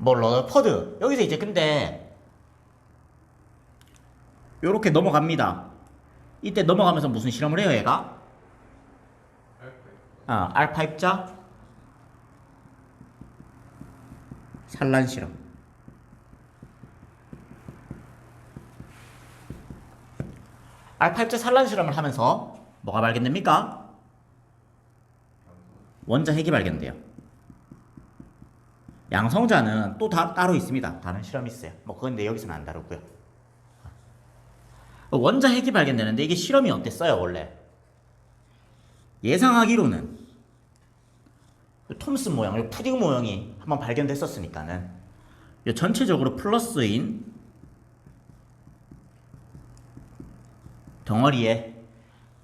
뭐 러더퍼드 여기서 이제 근데 요렇게 넘어갑니다. 이때 넘어가면서 무슨 실험을 해요 얘가? 알파 입자 산란 실험. 알파 입자 산란 실험을 하면서 뭐가 발견됩니까? 원자 핵이 발견돼요. 양성자는 또 따로 있습니다. 다른 실험이 있어요. 뭐 그건데 여기서는 안 다루고요. 원자 핵이 발견되는데 이게 실험이 어땠어요 원래? 예상하기로는 톰슨 모양, 푸딩 모형이 한번 발견됐었으니까는 전체적으로 플러스인 덩어리에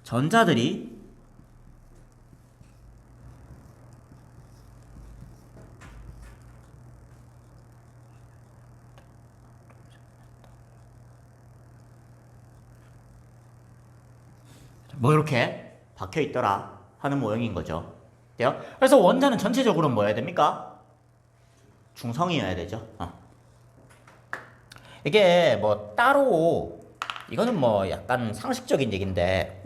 전자들이 뭐 이렇게 박혀 있더라 하는 모형인 거죠. 돼요? 그래서 원자는 전체적으로 뭐여야 됩니까? 중성이어야 되죠. 이게 뭐 따로 이거는 뭐 약간 상식적인 얘기인데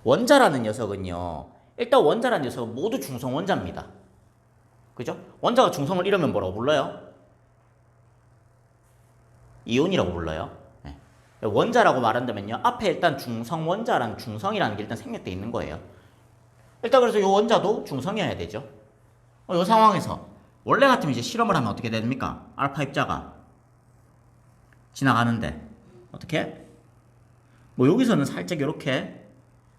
원자라는 녀석은요. 일단 원자라는 녀석은 모두 중성 원자입니다. 그죠? 원자가 중성을 이루면 뭐라고 불러요? 이온이라고 불러요. 네. 원자라고 말한다면요. 앞에 일단 중성 원자라는 중성이라는 게 일단 생략돼 있는 거예요. 일단 그래서 이 원자도 중성이어야 되죠. 이 상황에서 원래 같으면 이제 실험을 하면 어떻게 됩니까? 알파 입자가 지나가는데 어떻게? 뭐 여기서는 살짝 이렇게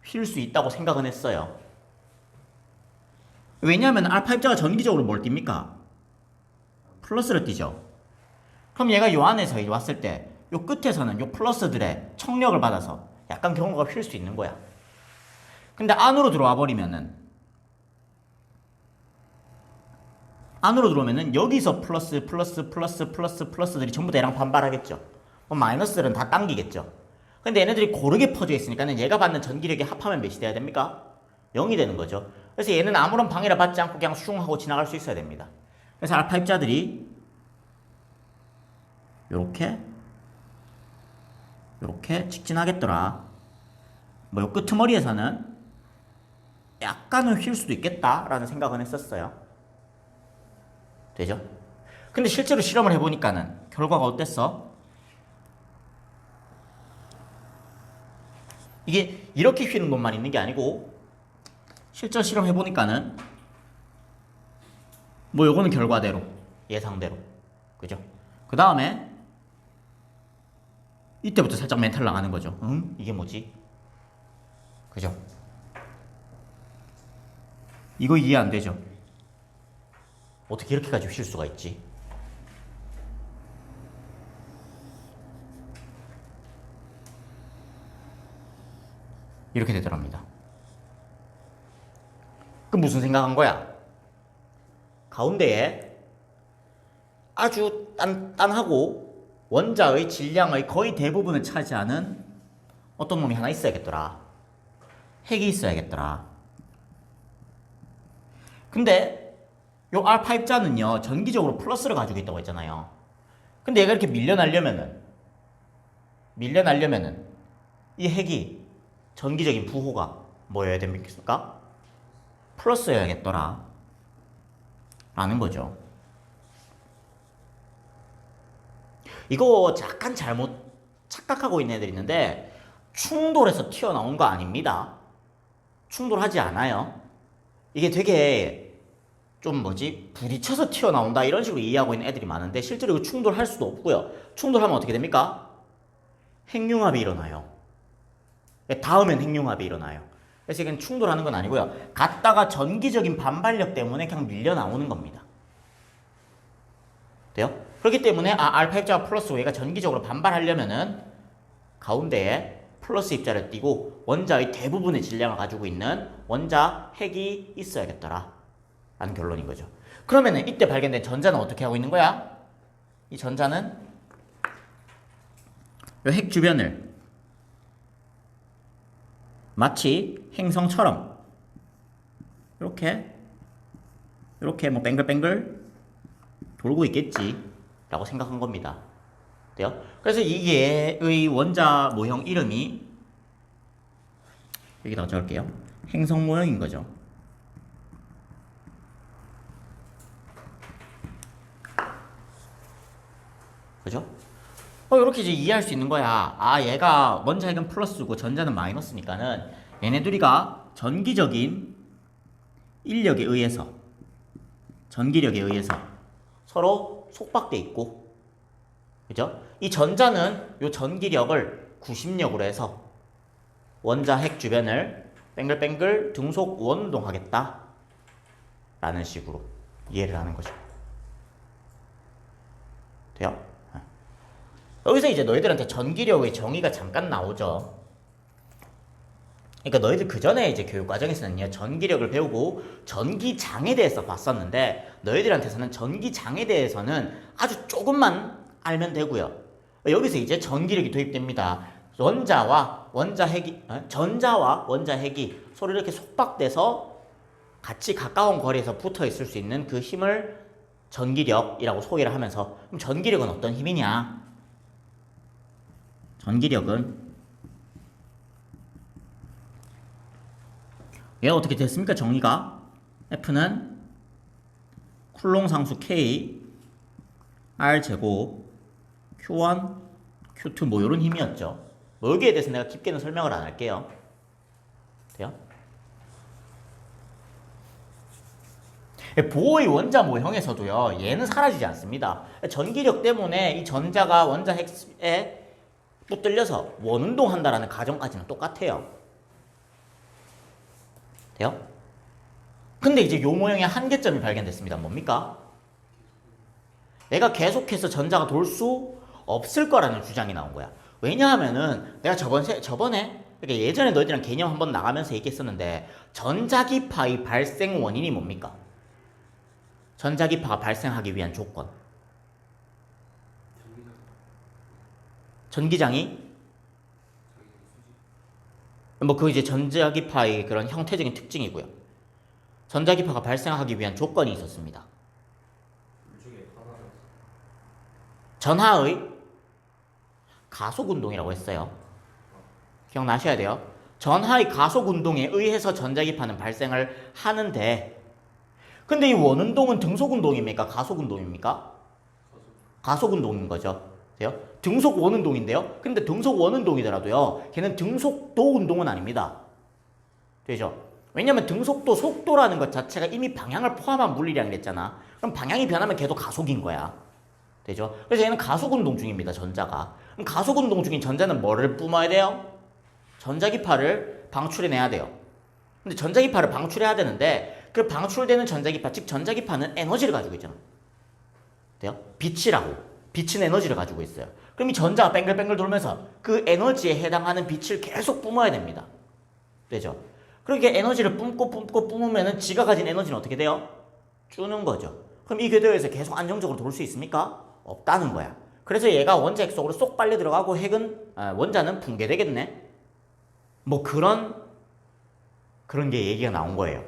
휠 수 있다고 생각은 했어요. 왜냐하면 알파 입자가 전기적으로 뭘 띱니까? 플러스를 띄죠. 그럼 얘가 요 안에서 왔을 때 요 끝에서는 요 플러스들의 청력을 받아서 약간 경우가 휠 수 있는 거야. 근데 안으로 들어와 버리면은 안으로 들어오면은 여기서 플러스들이 전부 다 얘랑 반발하겠죠. 마이너스들은 다 당기겠죠. 근데 얘네들이 고르게 퍼져 있으니까는 얘가 받는 전기력이 합하면 몇이 돼야 됩니까? 0이 되는 거죠. 그래서 얘는 아무런 방해를 받지 않고 그냥 슝 하고 지나갈 수 있어야 됩니다. 그래서 알파 입자들이 요렇게 직진하겠더라. 뭐 요 끄트머리에서는 약간은 휠 수도 있겠다라는 생각은 했었어요. 되죠? 근데 실제로 실험을 해보니까는 결과가 어땠어? 이게 이렇게 휘는 놈만 있는 게 아니고 실제 실험 해보니까는 뭐 요거는 결과대로 예상대로 그죠? 그 다음에 이때부터 살짝 멘탈 나가는 거죠. 응? 이게 뭐지? 그죠? 이거 이해 안 되죠? 어떻게 이렇게 가지고 쉴 수가 있지? 이렇게 되더랍니다. 그럼 무슨 생각한 거야? 가운데에 아주 단단하고 원자의 질량의 거의 대부분을 차지하는 어떤 놈이 하나 있어야겠더라. 핵이 있어야겠더라. 근데 요 알파 입자는요 전기적으로 플러스를 가지고 있다고 했잖아요. 근데 얘가 이렇게 밀려나려면은 이 핵이 전기적인 부호가 뭐여야 됩니까? 플러스여야겠더라 라는 거죠. 이거 약간 잘못 착각하고 있는 애들이 있는데 충돌해서 튀어나온 거 아닙니다. 충돌하지 않아요. 이게 되게 좀 부딪혀서 튀어나온다 이런 식으로 이해하고 있는 애들이 많은데 실제로 이거 충돌할 수도 없고요. 충돌하면 어떻게 됩니까? 핵융합이 일어나요. 다음엔 핵융합이 일어나요. 그래서 이건 충돌하는 건 아니고요. 갔다가 전기적인 반발력 때문에 그냥 밀려 나오는 겁니다. 돼요? 그렇기 때문에 알파 입자가 플러스 얘가 전기적으로 반발하려면은 가운데에 플러스 입자를 띄고 원자의 대부분의 질량을 가지고 있는 원자 핵이 있어야겠더라 라는 결론인 거죠. 그러면은 이때 발견된 전자는 어떻게 하고 있는 거야? 이 전자는 이 핵 주변을 마치 행성처럼 이렇게 이렇게 뭐 뱅글뱅글 돌고 있겠지 라고 생각한 겁니다. 돼요? 그래서 이게의 원자 모형 이름이 여기다가 적을게요. 행성 모형인 거죠. 그죠? 이렇게 이제 이해할 수 있는 거야. 아, 얘가 원자 핵은 플러스고 전자는 마이너스니까는 얘네 둘이가 전기적인 인력에 의해서, 전기력에 의해서 서로 속박돼 있고, 그죠? 이 전자는 요 전기력을 구심력으로 해서 원자 핵 주변을 뱅글뱅글 등속 원운동하겠다 라는 식으로 이해를 하는 거죠. 돼요? 여기서 이제 너희들한테 전기력의 정의가 잠깐 나오죠. 그러니까 너희들 그 전에 이제 교육 과정에서는요, 전기력을 배우고 전기장에 대해서 봤었는데, 너희들한테서는 전기장에 대해서는 아주 조금만 알면 되고요. 여기서 이제 전기력이 도입됩니다. 전자와 원자 핵이 서로 이렇게 속박돼서 같이 가까운 거리에서 붙어 있을 수 있는 그 힘을 전기력이라고 소개를 하면서, 그럼 전기력은 어떤 힘이냐? 전기력은 얘가 어떻게 됐습니까? 정의가 F는 쿨롱 상수 K R 제곱 Q1 Q2 뭐 이런 힘이었죠. 뭐 여기에 대해서 내가 깊게는 설명을 안 할게요. 돼요? 보어의 원자 모형에서도요, 얘는 사라지지 않습니다. 전기력 때문에 이 전자가 원자 핵에 붙들려서 원운동한다라는 가정까지는 똑같아요. 돼요? 근데 이제 요 모형의 한계점이 발견됐습니다. 뭡니까? 내가 계속해서 전자가 돌 수 없을 거라는 주장이 나온 거야. 왜냐하면은 내가 저번에 그러니까 예전에 너희들이랑 개념 한번 나가면서 얘기했었는데, 전자기파의 발생 원인이 뭡니까? 전자기파가 발생하기 위한 조건. 전기장이 뭐 그 이제 전자기파의 그런 형태적인 특징이고요. 전자기파가 발생하기 위한 조건이 있었습니다. 전하의 가속운동이라고 했어요. 기억나셔야 돼요. 전하의 가속운동에 의해서 전자기파는 발생을 하는데, 근데 이 원운동은 등속운동입니까? 가속운동입니까? 가속운동인 거죠. 돼요? 등속 원운동인데요. 근데 등속 원운동이더라도요, 걔는 등속도 운동은 아닙니다. 되죠? 왜냐면 등속도, 속도라는 것 자체가 이미 방향을 포함한 물리량이 됐잖아. 그럼 방향이 변하면 걔도 가속인 거야. 되죠? 그래서 얘는 가속운동 중입니다, 전자가. 그럼 가속운동 중인 전자는 뭐를 뿜어야 돼요? 전자기파를 방출해내야 돼요. 근데 전자기파를 방출해야 되는데, 그 방출되는 전자기파, 즉 전자기파는 에너지를 가지고 있잖아. 돼요? 빛은 에너지를 가지고 있어요. 그럼 이 전자가 뱅글뱅글 돌면서 그 에너지에 해당하는 빛을 계속 뿜어야 됩니다. 되죠? 그렇게 에너지를 뿜으면은 지가 가진 에너지는 어떻게 돼요? 주는 거죠. 그럼 이 궤도에서 계속 안정적으로 돌 수 있습니까? 없다는 거야. 그래서 얘가 원자 핵 속으로 쏙 빨려 들어가고 원자는 붕괴되겠네? 뭐 그런 게 얘기가 나온 거예요.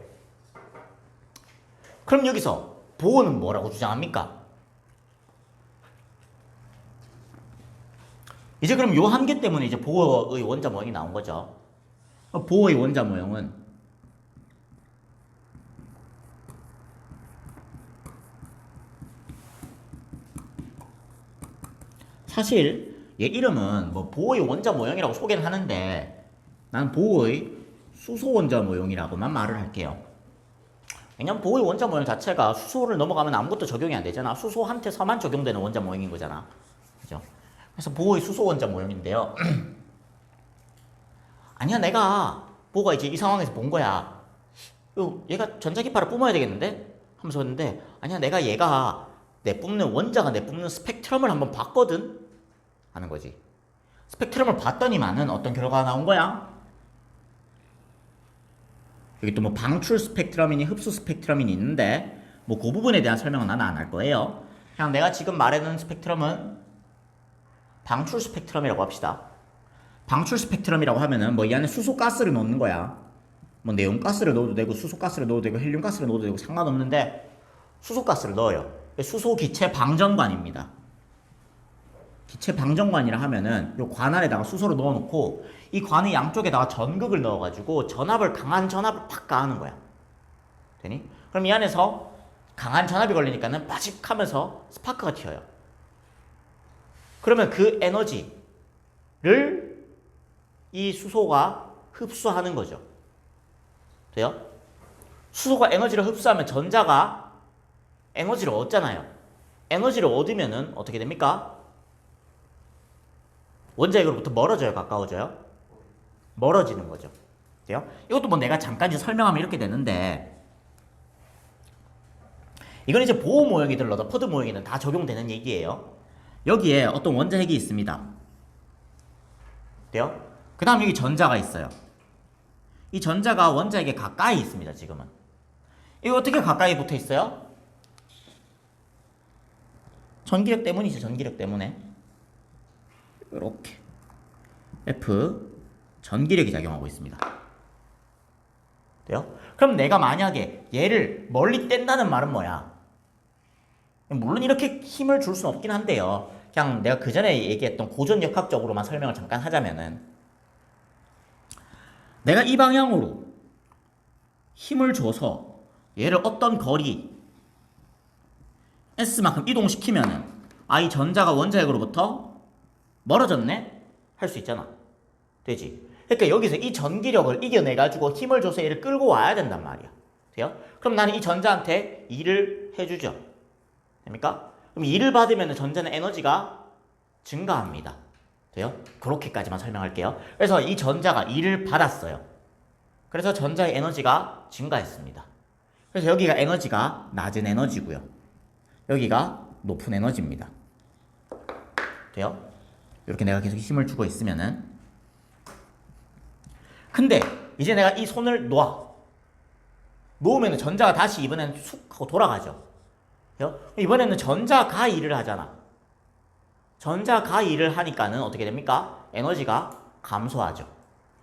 그럼 여기서 보어는 뭐라고 주장합니까? 이제 그럼 요 한계 때문에 이제 보어의 원자 모형이 나온 거죠. 보어의 원자 모형은 사실 얘 이름은 뭐 보어의 원자 모형이라고 소개는 하는데, 난 보어의 수소 원자 모형이라고만 말을 할게요. 왜냐면 보어의 원자 모형 자체가 수소를 넘어가면 아무것도 적용이 안 되잖아. 수소한테서만 적용되는 원자 모형인 거잖아. 그죠? 그래서 보어의 수소 원자 모형인데요. 아니야, 내가 보어가 이제 이 상황에서 본 거야. 얘가 전자기파를 뿜어야 되겠는데? 하면서 했는데, 아니야, 내가 얘가 원자가 내뿜는 스펙트럼을 한번 봤거든? 하는 거지. 스펙트럼을 봤더니만은 어떤 결과가 나온 거야? 여기 또 뭐 방출 스펙트럼이니 흡수 스펙트럼이니 있는데, 뭐 그 부분에 대한 설명은 나는 안 할 거예요. 그냥 내가 지금 말해놓은 스펙트럼은 방출 스펙트럼이라고 합시다. 방출 스펙트럼이라고 하면은 뭐 이 안에 수소가스를 넣는 거야. 뭐 네온가스를 넣어도 되고 수소가스를 넣어도 되고 헬륨가스를 넣어도 되고 상관없는데, 수소가스를 넣어요. 수소 기체 방전관입니다. 기체 방전관이라 하면은 요 관 안에다가 수소를 넣어놓고 이 관의 양쪽에다가 전극을 넣어가지고 강한 전압을 팍 가하는 거야. 되니? 그럼 이 안에서 강한 전압이 걸리니까는 빠직하면서 스파크가 튀어요. 그러면 그 에너지를 이 수소가 흡수하는 거죠. 돼요? 수소가 에너지를 흡수하면 전자가 에너지를 얻잖아요. 에너지를 얻으면은 어떻게 됩니까? 원자핵으로부터 멀어져요, 가까워져요? 멀어지는 거죠. 돼요? 이것도 뭐 내가 잠깐 이제 설명하면 이렇게 되는데, 이건 이제 보호 모형이든 러더퍼드 모형이든 다 적용되는 얘기예요. 여기에 어떤 원자핵이 있습니다. 돼요? 그 다음 여기 전자가 있어요. 이 전자가 원자핵에 가까이 있습니다, 지금은. 이거 어떻게 가까이 붙어 있어요? 전기력 때문이죠, 전기력 때문에. 이렇게. F, 전기력이 작용하고 있습니다. 돼요? 그럼 내가 만약에 얘를 멀리 뗀다는 말은 뭐야? 물론 이렇게 힘을 줄 수는 없긴 한데요. 그냥 내가 그 전에 얘기했던 고전역학적으로만 설명을 잠깐 하자면은, 내가 이 방향으로 힘을 줘서 얘를 어떤 거리 S만큼 이동시키면은, 이 전자가 원자핵으로부터 멀어졌네? 할 수 있잖아. 되지? 그러니까 여기서 이 전기력을 이겨내가지고 힘을 줘서 얘를 끌고 와야 된단 말이야. 돼요? 그럼 나는 이 전자한테 일을 해주죠. 됩니까? 그럼 일을 받으면 전자는 에너지가 증가합니다. 돼요? 그렇게까지만 설명할게요. 그래서 이 전자가 일을 받았어요. 그래서 전자의 에너지가 증가했습니다. 그래서 여기가 에너지가 낮은 에너지고요. 여기가 높은 에너지입니다. 돼요? 이렇게 내가 계속 힘을 주고 있으면은, 근데 이제 내가 이 손을 놓으면 전자가 다시 이번에는 쑥 하고 돌아가죠. 돼요? 이번에는 전자가 일을 하잖아. 전자가 일을 하니까는 어떻게 됩니까? 에너지가 감소하죠.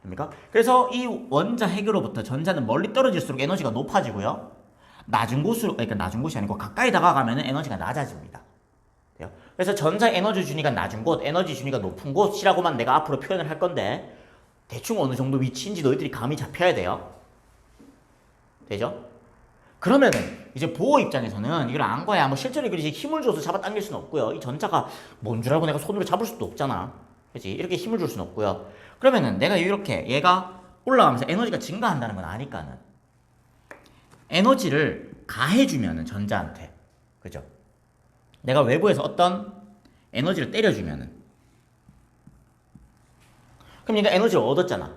됩니까? 그래서 이 원자핵으로부터 전자는 멀리 떨어질수록 에너지가 높아지고요. 낮은 곳으로, 그러니까 낮은 곳이 아니고 가까이 다가가면 에너지가 낮아집니다. 돼요? 그래서 전자 에너지 준위가 낮은 곳, 에너지 준위가 높은 곳이라고만 내가 앞으로 표현을 할 건데, 대충 어느 정도 위치인지 너희들이 감이 잡혀야 돼요. 되죠? 그러면은 이제 보호 입장에서는 이걸 안 거야. 뭐 실제로 이걸 이제 힘을 줘서 잡아당길 수는 없고요. 이 전자가 뭔 줄 알고 내가 손으로 잡을 수도 없잖아. 그렇지? 이렇게 힘을 줄 수는 없고요. 그러면은 내가 이렇게 얘가 올라가면서 에너지가 증가한다는 건 아니까는 에너지를 가해주면은 전자한테, 그죠? 내가 외부에서 어떤 에너지를 때려주면은, 그럼 얘가 에너지를 얻었잖아.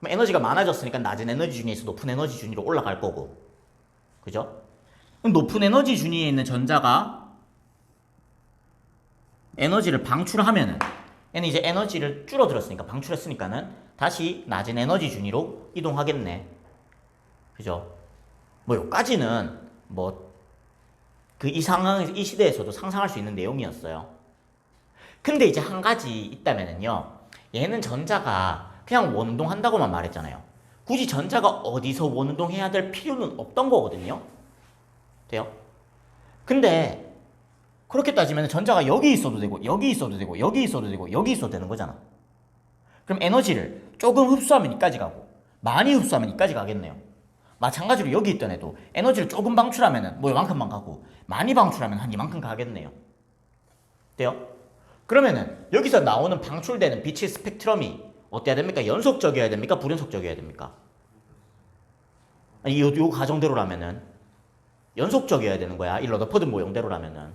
그럼 에너지가 많아졌으니까 낮은 에너지 준위에서 높은 에너지 준위로 올라갈 거고, 그죠? 그럼 높은 에너지 준위에 있는 전자가 에너지를 방출하면은, 얘는 이제 에너지를 줄어들었으니까, 방출했으니까는 다시 낮은 에너지 준위로 이동하겠네. 그죠? 뭐 여기까지는 뭐 그 이 상황에서, 이 시대에서도 상상할 수 있는 내용이었어요. 근데 이제 한 가지 있다면은요, 얘는 전자가 그냥 원운동한다고만 말했잖아요. 굳이 전자가 어디서 원운동해야 될 필요는 없던 거거든요. 돼요? 근데 그렇게 따지면 전자가 여기 있어도 되고, 여기 있어도 되고, 여기 있어도 되고, 여기 있어도 되는 거잖아. 그럼 에너지를 조금 흡수하면 이까지 가고, 많이 흡수하면 이까지 가겠네요. 마찬가지로 여기 있던 애도 에너지를 조금 방출하면 뭐 이만큼만 가고, 많이 방출하면 한 이만큼 가겠네요. 돼요? 그러면은 여기서 나오는 방출되는 빛의 스펙트럼이 어때야 됩니까? 연속적이어야 됩니까? 불연속적이어야 됩니까? 아니, 요 가정대로라면은 연속적이어야 되는 거야. 이 러더퍼드 모형대로라면은.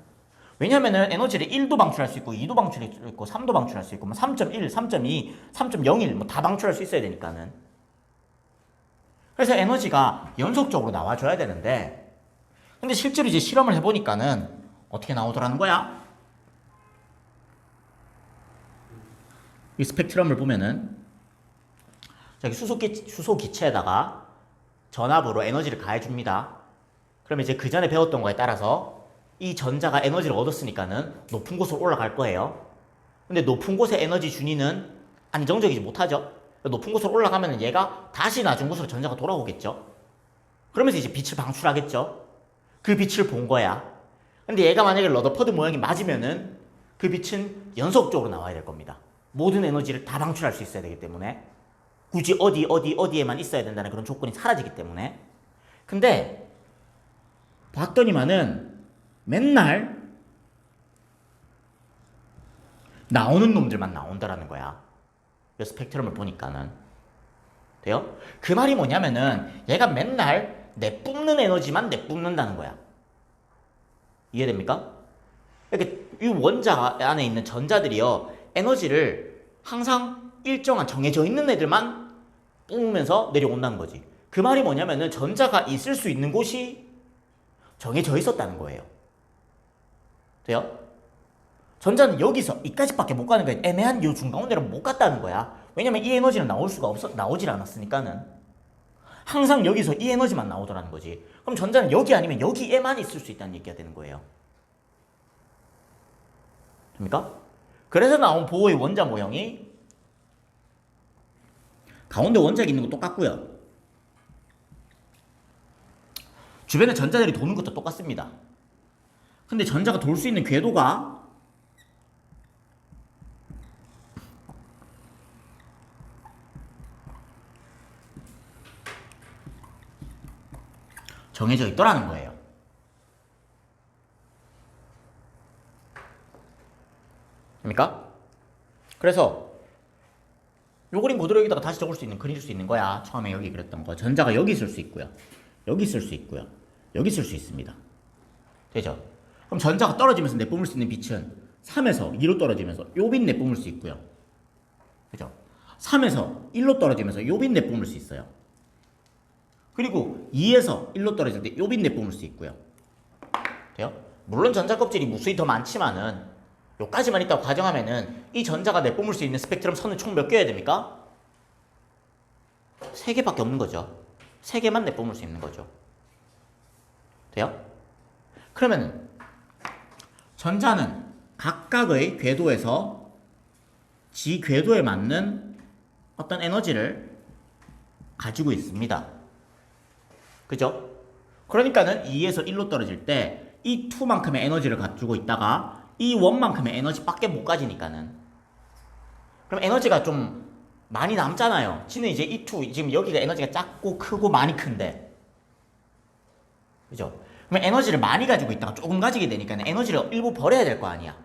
왜냐면은 에너지를 1도 방출할 수 있고, 2도 방출할 수 있고, 3도 방출할 수 있고, 뭐 3.1, 3.2, 3.01 뭐 다 방출할 수 있어야 되니까는. 그래서 에너지가 연속적으로 나와줘야 되는데, 근데 실제로 이제 실험을 해보니까는 어떻게 나오더라는 거야? 이 스펙트럼을 보면은 저기 수소 기체에다가 전압으로 에너지를 가해줍니다. 그러면 이제 그 전에 배웠던 거에 따라서 이 전자가 에너지를 얻었으니까는 높은 곳으로 올라갈 거예요. 근데 높은 곳의 에너지 준위는 안정적이지 못하죠. 높은 곳으로 올라가면 얘가 다시 낮은 곳으로 전자가 돌아오겠죠. 그러면서 이제 빛을 방출하겠죠. 그 빛을 본 거야. 근데 얘가 만약에 러더퍼드 모양이 맞으면은 그 빛은 연속적으로 나와야 될 겁니다. 모든 에너지를 다 방출할 수 있어야 되기 때문에 굳이 어디에만 있어야 된다는 그런 조건이 사라지기 때문에. 근데 봤더니만은 맨날 나오는 놈들만 나온다라는 거야. 이 스펙트럼을 보니까는. 돼요? 그 말이 뭐냐면은 얘가 맨날 내뿜는 에너지만 내뿜는다는 거야. 이해됩니까? 이렇게 이 원자 안에 있는 전자들이요, 에너지를 항상 일정한 정해져 있는 애들만 뿜으면서 내려온다는 거지. 그 말이 뭐냐면은 전자가 있을 수 있는 곳이 정해져 있었다는 거예요. 돼요? 전자는 여기서 이까지밖에 못 가는 거야. 애매한 요 중가운데로 못 갔다는 거야. 왜냐면 이 에너지는 나오질 않았으니까는. 항상 여기서 이 에너지만 나오더라는 거지. 그럼 전자는 여기 아니면 여기에만 있을 수 있다는 얘기가 되는 거예요. 됩니까? 그래서 나온 보호의 원자 모형이 가운데 원자가 있는 거 똑같고요. 주변에 전자들이 도는 것도 똑같습니다. 근데 전자가 돌 수 있는 궤도가 정해져 있더라는 거예요. 됩니까? 그래서 요 그림 그대로 여기다가 다시 그릴 수 있는 거야. 처음에 여기 그렸던 거. 전자가 여기 있을 수 있고요. 여기 있을 수 있고요. 여기 있을 수 있습니다. 되죠? 그럼 전자가 떨어지면서 내뿜을 수 있는 빛은 3에서 2로 떨어지면서 요 빛 내뿜을 수 있고요. 그죠? 3에서 1로 떨어지면서 요 빛 내뿜을 수 있어요. 그리고 2에서 1로 떨어질 때 요 빛 내뿜을 수 있고요. 돼요? 물론 전자 껍질이 무수히 더 많지만은 요까지만 있다고 가정하면은 이 전자가 내뿜을 수 있는 스펙트럼 선은 총 몇 개여야 됩니까? 3개밖에 없는 거죠. 3개만 내뿜을 수 있는 거죠. 돼요? 그러면 전자는 각각의 궤도에서 지 궤도에 맞는 어떤 에너지를 가지고 있습니다. 그죠? 그러니까는 2에서 1로 떨어질 때 이 2만큼의 에너지를 가지고 있다가 이 1만큼의 에너지밖에 못 가지니까는, 그럼 에너지가 좀 많이 남잖아요. 지는 이제 이 2, 지금 여기가 에너지가 작고 크고 많이 큰데, 그죠? 그럼 에너지를 많이 가지고 있다가 조금 가지게 되니까 에너지를 일부 버려야 될 거 아니야.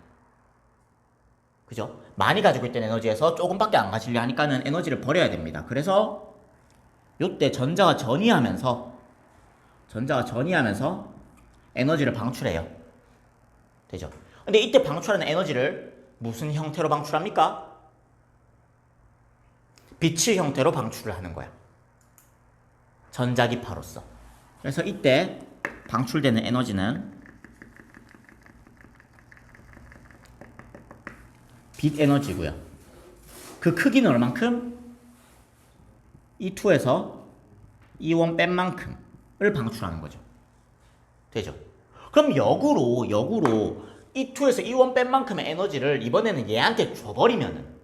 그죠? 많이 가지고 있던 에너지에서 조금밖에 안 가지려 하니까는 에너지를 버려야 됩니다. 그래서 요때 전자가 전이하면서 에너지를 방출해요. 되죠? 근데 이때 방출하는 에너지를 무슨 형태로 방출합니까? 빛의 형태로 방출을 하는 거야. 전자기파로서. 그래서 이때 방출되는 에너지는 빛 에너지고요. 그 크기는 얼만큼? E2에서 E1 뺀 만큼을 방출하는 거죠. 되죠? 그럼 역으로 E2에서 E1 뺀 만큼의 에너지를 이번에는 얘한테 줘버리면은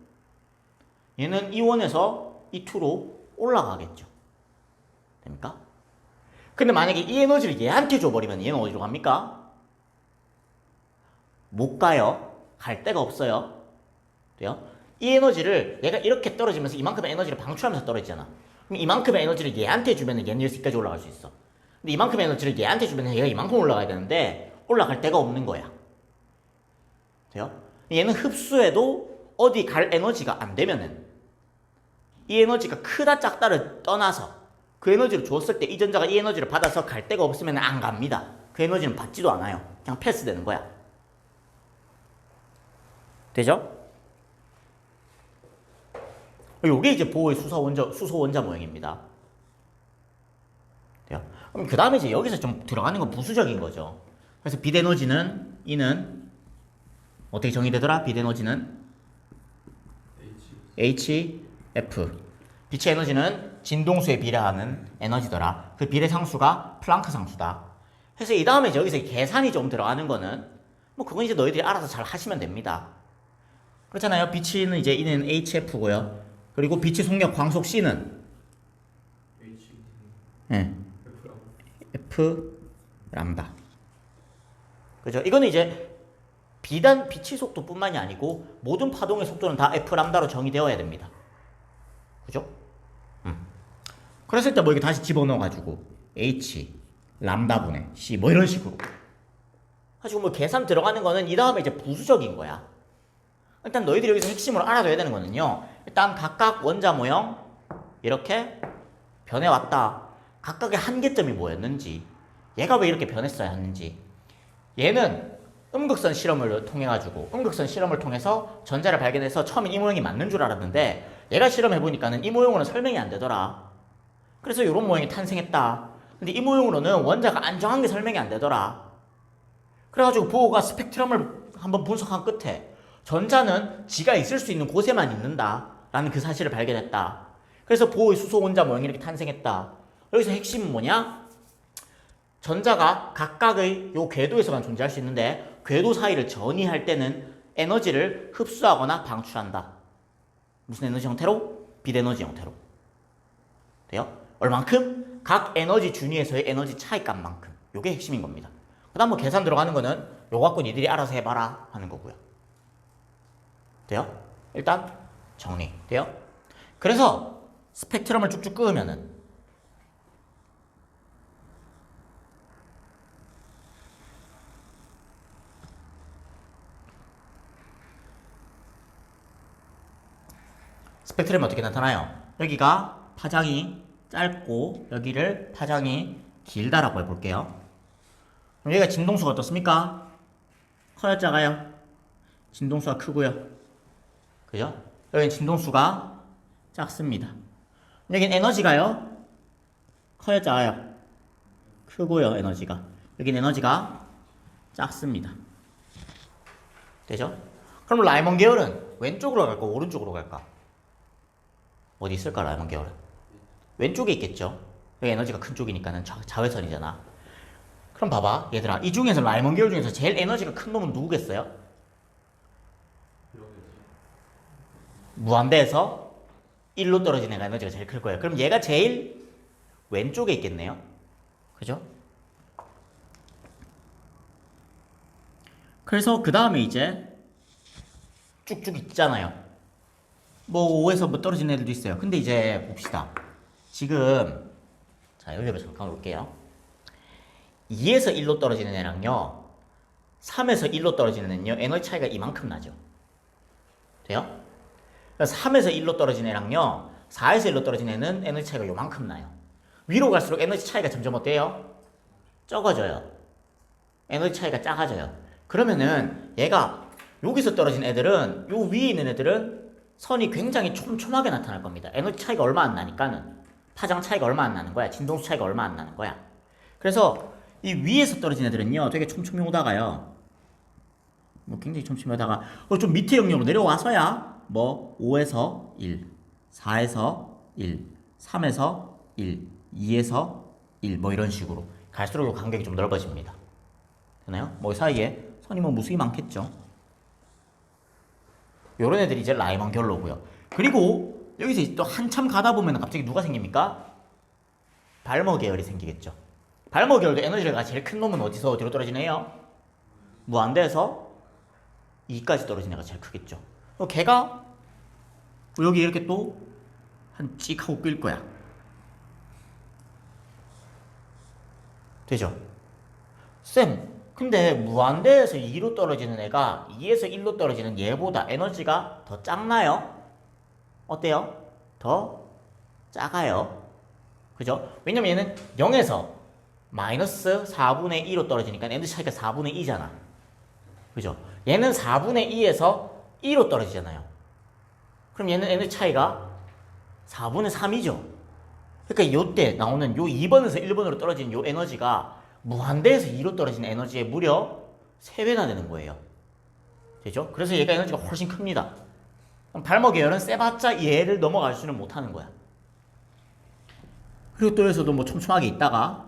얘는 E1에서 E2로 올라가겠죠. 됩니까? 근데 만약에 이 에너지를 얘한테 줘버리면 얘는 어디로 갑니까? 못 가요. 갈 데가 없어요. 돼요? 이 에너지를 얘가 이렇게 떨어지면서 이만큼의 에너지를 방출하면서 떨어지잖아. 그럼 이만큼의 에너지를 얘한테 주면 얘는 여기까지 올라갈 수 있어. 근데 이만큼의 에너지를 얘한테 주면 얘가 이만큼 올라가야 되는데 올라갈 데가 없는 거야. 돼요? 얘는 흡수해도 어디 갈 에너지가 안 되면은 이 에너지가 크다 작다를 떠나서 그 에너지를 줬을 때 이 전자가 이 에너지를 받아서 갈 데가 없으면 안 갑니다. 그 에너지는 받지도 않아요. 그냥 패스되는 거야. 되죠? 요게 이제 보호의 수소 원자 모형입니다. 돼요? 그럼 그 다음에 이제 여기서 좀 들어가는 건 부수적인 거죠. 그래서 빛 에너지는 이는 어떻게 정의되더라? 빛 에너지는 HF. 빛의 에너지는 진동수에 비례하는 에너지더라. 그 비례 상수가 플랑크 상수다. 그래서 이 다음에 여기서 계산이 좀 들어가는 거는 뭐 그건 이제 너희들이 알아서 잘 하시면 됩니다. 그렇잖아요. 빛은 이제 이는 HF고요. 그리고 빛의 속력 광속 C는 F 람다. 그죠? 이거는 이제 비단 빛의 속도뿐만이 아니고 모든 파동의 속도는 다 F 람다로 정의되어야 됩니다. 그죠? 그랬을 때 뭐 이게 다시 집어넣어가지고 H 람다분의 C 뭐 이런 식으로 가지고 뭐 계산 들어가는 거는 이 다음에 이제 부수적인 거야. 일단 너희들이 여기서 핵심으로 알아둬야 되는 거는요. 일단 각각 원자 모형 이렇게 변해왔다. 각각의 한계점이 뭐였는지, 얘가 왜 이렇게 변했어야 하는지. 얘는 음극선 실험을 통해가지고 음극선 실험을 통해서 전자를 발견해서 처음엔 이 모형이 맞는 줄 알았는데 얘가 실험해보니까는 이 모형으로는 설명이 안 되더라. 그래서 이런 모형이 탄생했다. 근데 이 모형으로는 원자가 안정한 게 설명이 안 되더라. 그래가지고 보호가 스펙트럼을 한번 분석한 끝에 전자는 지가 있을 수 있는 곳에만 있는다 라는 그 사실을 발견했다. 그래서 보호의 수소 원자 모형이 이렇게 탄생했다. 여기서 핵심은 뭐냐? 전자가 각각의 요 궤도에서만 존재할 수 있는데 궤도 사이를 전이할 때는 에너지를 흡수하거나 방출한다. 무슨 에너지 형태로? 빛에너지 형태로. 돼요? 얼만큼? 각 에너지 준위에서의 에너지 차이값만큼. 요게 핵심인 겁니다. 그 다음 뭐 계산 들어가는 거는 요거 갖고 니들이 알아서 해봐라 하는 거고요. 돼요? 일단 정리. 돼요? 그래서 스펙트럼을 쭉쭉 끄으면은 스펙트럼이 어떻게 나타나요? 여기가 파장이 짧고 여기를 파장이 길다라고 해볼게요. 그럼 여기가 진동수가 어떻습니까? 커요, 작아요? 진동수가 크고요. 그죠? 여기는 진동수가 작습니다. 여기는 에너지가요? 커요, 작아요? 크고요, 에너지가. 여기는 에너지가 작습니다. 되죠? 그럼 라이먼 계열은 왼쪽으로 갈까, 오른쪽으로 갈까? 어디 있을까, 라이먼 계열은? 왼쪽에 있겠죠? 여기 에너지가 큰 쪽이니까는 자외선이잖아. 그럼 봐봐, 얘들아. 이 중에서 라이먼 계열 중에서 제일 에너지가 큰 놈은 누구겠어요? 무한대에서 1로 떨어진 애가 에너지가 제일 클 거예요. 그럼 얘가 제일 왼쪽에 있겠네요. 그죠? 그래서 그 다음에 이제 쭉쭉 있잖아요. 뭐 5에서 뭐 떨어진 애들도 있어요. 근데 이제 봅시다. 지금 자 여기 잠깐 볼게요. 2에서 1로 떨어지는 애랑요 3에서 1로 떨어지는 애는요 에너지 차이가 이만큼 나죠. 돼요? 3에서 1로 떨어진 애랑요 4에서 1로 떨어진 애는 에너지 차이가 요만큼 나요. 위로 갈수록 에너지 차이가 점점 어때요? 적어져요. 에너지 차이가 작아져요. 그러면은 얘가 여기서 떨어진 애들은 요 위에 있는 애들은 선이 굉장히 촘촘하게 나타날 겁니다. 에너지 차이가 얼마 안 나니까는 파장 차이가 얼마 안 나는 거야. 진동수 차이가 얼마 안 나는 거야. 그래서 이 위에서 떨어진 애들은요 되게 촘촘히 오다가요 뭐 굉장히 촘촘히 오다가 좀 밑에 영역으로 내려와서야 뭐 5에서 1, 4에서 1, 3에서 1, 2에서 1 뭐 이런 식으로 갈수록 간격이 좀 넓어집니다. 되나요? 뭐 사이에 선이 뭐 무수히 많겠죠. 요런 애들이 이제 라이먼 결로고요. 그리고 여기서 또 한참 가다 보면 갑자기 누가 생깁니까? 발머 계열이 생기겠죠. 발머 계열도 에너지가 제일 큰 놈은 어디서 어디로 떨어지네요? 무한대에서 2까지 떨어진 애가 제일 크겠죠. 걔가 여기 이렇게 또 한 찍 하고 끌 거야. 되죠? 쌤, 근데 무한대에서 2로 떨어지는 애가 2에서 1로 떨어지는 얘보다 에너지가 더 작나요? 어때요? 더 작아요. 그죠? 왜냐면 얘는 0에서 마이너스 4분의 2로 떨어지니까 에너지 차이가 4분의 2잖아. 그죠? 얘는 4분의 2에서 2로 떨어지잖아요. 그럼 얘는 에너지 차이가 4분의 3이죠. 그러니까 요때 나오는 요 2번에서 1번으로 떨어지는 요 에너지가 무한대에서 2로 떨어진 에너지에 무려 3배나 되는 거예요. 되죠? 그래서 얘가 에너지가 훨씬 큽니다. 발머 계열은 세봤자 얘를 넘어갈 수는 못하는 거야. 그리고 또 여기서도 뭐 촘촘하게 있다가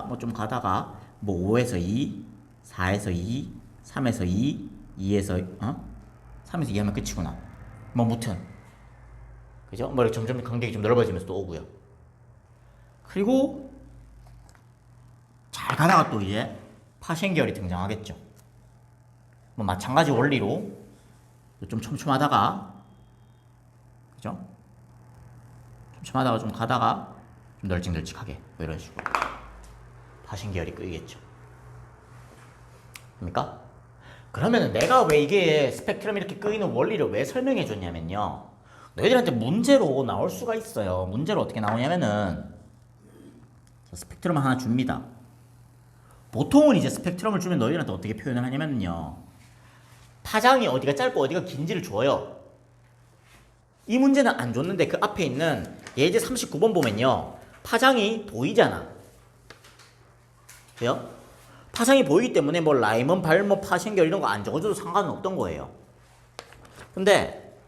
뭐 좀 가다가 뭐 5에서 2, 4에서 2, 3에서 2, 2에서 3에서 2 하면 끝이구나. 뭐 무튼 그죠? 뭐 점점 간격이 좀 넓어지면서 또 오고요. 그리고 잘 가다가 또 이제 파생계열이 등장하겠죠. 뭐 마찬가지 원리로 좀 촘촘하다가, 그죠? 촘촘하다가 좀 가다가 좀 널찍널찍하게 뭐 이런 식으로 파생계열이 끄이겠죠. 됩니까? 그러면은 내가 왜 이게 스펙트럼 이렇게 끄이는 원리를 왜 설명해 줬냐면요. 너희들한테 문제로 나올 수가 있어요. 문제로 어떻게 나오냐면은 스펙트럼 하나 줍니다. 보통은 이제 스펙트럼을 주면 너희들한테 어떻게 표현을 하냐면요. 파장이 어디가 짧고 어디가 긴지를 줘요. 이 문제는 안 줬는데 그 앞에 있는 예제 39번 보면요. 파장이 보이잖아. 돼요? 파장이 보이기 때문에 뭐 라이먼, 발모, 파생결 이런 거 안 적어줘도 상관은 없던 거예요. 근데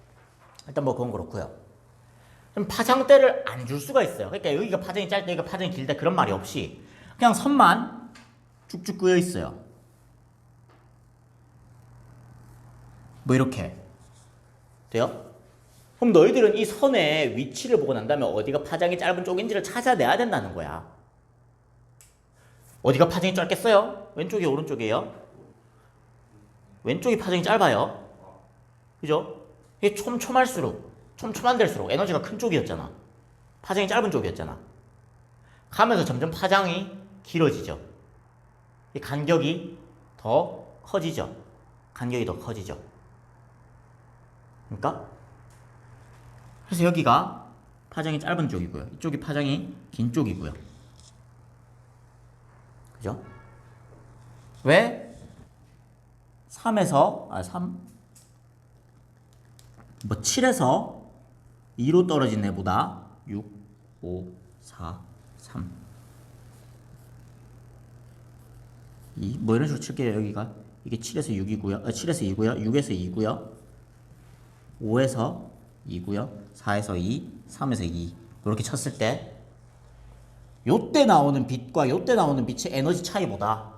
일단 뭐 그건 그렇고요. 그럼 파장대를 안 줄 수가 있어요. 그러니까 여기가 파장이 짧다, 여기가 파장이 길다 그런 말이 없이 그냥 선만 쭉쭉 그여 있어요. 뭐 이렇게 돼요? 그럼 너희들은 이 선의 위치를 보고 난 다음에 어디가 파장이 짧은 쪽인지를 찾아내야 된다는 거야. 어디가 파장이 짧겠어요? 왼쪽이 오른쪽이에요? 왼쪽이 파장이 짧아요. 그죠? 이게 촘촘한 데일수록 에너지가 큰 쪽이었잖아. 파장이 짧은 쪽이었잖아. 가면서 점점 파장이 길어지죠. 이 간격이 더 커지죠. 간격이 더 커지죠. 그러니까 그래서 여기가 파장이 짧은 쪽이고요. 이쪽이 파장이 긴 쪽이고요. 그죠? 왜? 7에서 2로 떨어진 애보다 6, 5, 4, 3, 2, 뭐 이런 식으로 칠게요. 여기가 이게 7에서 6이고요. 7에서 2고요. 6에서 2고요. 5에서 2고요. 4에서 2, 3에서 2 이렇게 쳤을 때 요때 나오는 빛과 요때 나오는 빛의 에너지 차이보다,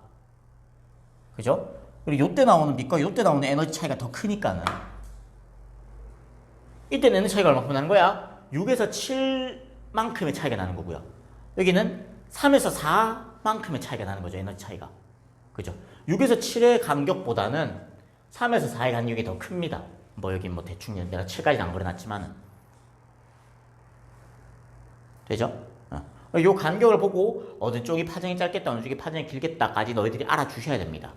그죠? 그리고 요때 나오는 빛과 요때 나오는 에너지 차이가 더 크니까는 이때는 에너지 차이가 얼마큼 나는 거야? 6에서 7만큼의 차이가 나는 거고요. 여기는 3에서 4만큼의 차이가 나는 거죠. 에너지 차이가. 그죠? 6에서 7의 간격보다는 3에서 4의 간격이 더 큽니다. 뭐 여기 뭐 대충 내가 7까지는 안 그려놨지만은. 되죠? 요 간격을 보고 어느 쪽이 파장이 짧겠다, 어느 쪽이 파장이 길겠다까지 너희들이 알아주셔야 됩니다.